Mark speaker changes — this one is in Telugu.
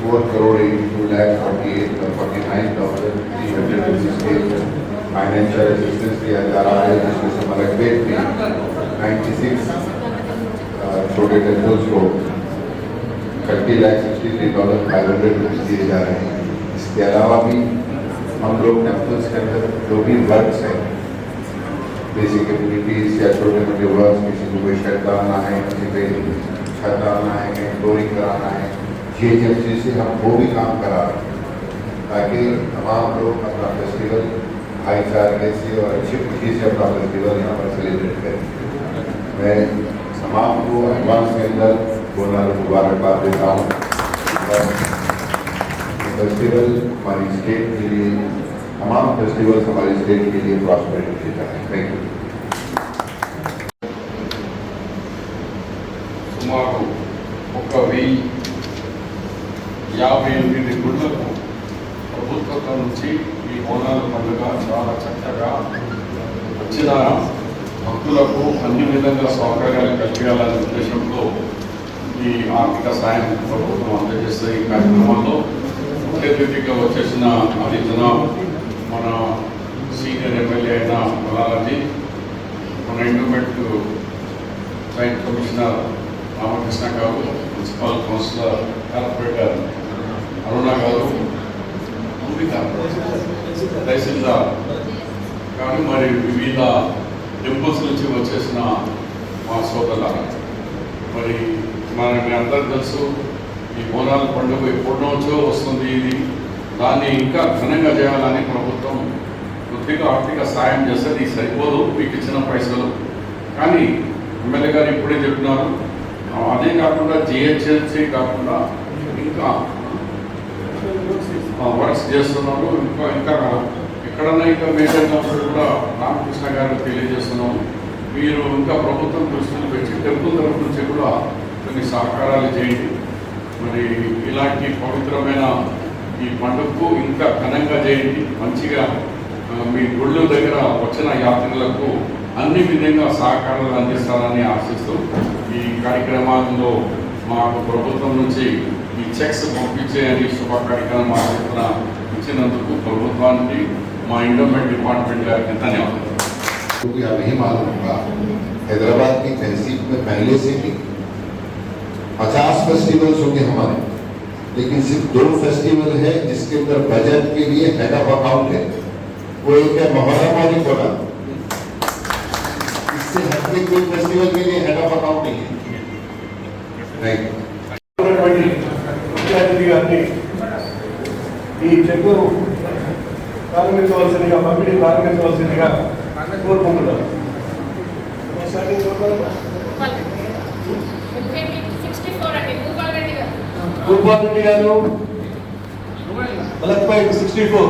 Speaker 1: 4,82,49,368 फाइनेंशियल असिस्टेंस दिया जा रहा है, जिसमें से मलकपेट में 96 छोटे टेम्पल्स को $30,63,500 दिए जा रहे हैं। इसके अलावा भी हम लोग टेम्पल्स के अंदर जो भी वर्क्स हैं, बेसिक एक्टिविटीज या छोटे मोटे वर्क्स, किसी को कोई शेड कराना है, किसी पे छत डालना है, कहीं फ्लोरिंग कराना है, GHMC से हम वो भी काम करा रहे हैं ताकि तमाम लोग अपना फेस्टिवल भाईचारे से और अच्छी खुशी से अपना फेस्टिवल यहाँ पर सेलिब्रेट करें। मैं तमाम को एडवांस के अंदर बोलना मुबारकबाद देता हूँ। फेस्टिवल हमारी स्टेट के लिए, तमाम फेस्टिवल्स हमारी स्टेट के लिए प्रॉस्पेरिटी देता है। Thank you.
Speaker 2: సుమారు 1,058 గుళ్లకు ప్రభుత్వం నుంచి ఈ బోనాల పండుగ చాలా చక్కగా వచ్చిన భక్తులకు అన్ని విధంగా సౌకర్యాలు కల్పించాలనే ఉద్దేశంతో ఈ ఆర్థిక సాయం ప్రభుత్వం అందజేస్తే ఈ కార్యక్రమంలో ముఖ్య అతిథిగా వచ్చేసిన అధిజన మన సీనియర్ ఎమ్మెల్యే అయిన బాలాజీ, మన ఎండోమెంట్ జాయింట్ కమిషనర్ రామకృష్ణ గారు, మున్సిపల్ కౌన్సిలర్ కార్పొరేటర్ అరుణ గారు, తహసీల్దార్ కానీ మరి వివిధ టెంపుల్స్ నుంచి వచ్చేసిన మా సోదరులారా, మరి మీ అందరూ తెలుసు ఈ బోనాల పండుగ ఎప్పటి నుంచో వస్తుంది. ఇది దాన్ని ఇంకా ఘనంగా చేయాలని ప్రభుత్వం కొద్దిగా ఆర్థిక సాయం చేస్తే ఇది సరిపోదు మీకు ఇచ్చిన పైసలు. కానీ ఎమ్మెల్యే గారు ఇప్పుడే చెప్తున్నారు, అదే కాకుండా GHMC కాకుండా ఇంకా వర్క్స్ చేస్తున్నారు. ఇంకా ఎక్కడన్నా ఇంకా మేజర్ ఉన్నప్పుడు కూడా రామకృష్ణ గారికి తెలియజేస్తున్నాం, మీరు ఇంకా ప్రభుత్వం దృష్టిలో పెట్టి టెంపుల్ తరఫు నుంచి కూడా కొన్ని సహకారాలు చేయండి. మరి ఇలాంటి పవిత్రమైన ఈ పండుగకు ఇంకా ఘనంగా చేయండి. మంచిగా మీ గుళ్ళ దగ్గర వచ్చిన యాత్రికులకు అన్ని విధంగా సహకారాలు అందిస్తారని ఆశిస్తూ ఈ కార్యక్రమాల్లో మాకు ప్రభుత్వం నుంచి ఈ చెక్స్ పంపించేయని శుభ కార్యక్రమం ఇచ్చినందుకు ప్రభుత్వానికి మా ఎండోమెంట్ डिपार्टमेंट గారికి ధన్యవాదాలు।
Speaker 1: क्योंकि हमें ही मालूम होगा, हैदराबाद की तहसील में पहले से ही 50 फेस्टिवल्स होंगे हमारे, लेकिन सिर्फ 2 फेस्टिवल है जिसके अंदर बजट के लिए हेड ऑफ अकाउंट है। वो एक है मुहर्रम और एक होगा। इससे हटके कोई फेस्टिवल के लिए हेड ऑफ अकाउंट नहीं है। Thank you.
Speaker 3: ఈ చెక్కు ప్రారంభించవలసిందిగా, పంపిణీ ప్రారంభించవలసిందిగా కోరుకుంటున్నాను. భూపాల్ రెడ్డి గారు, మలక్పై 64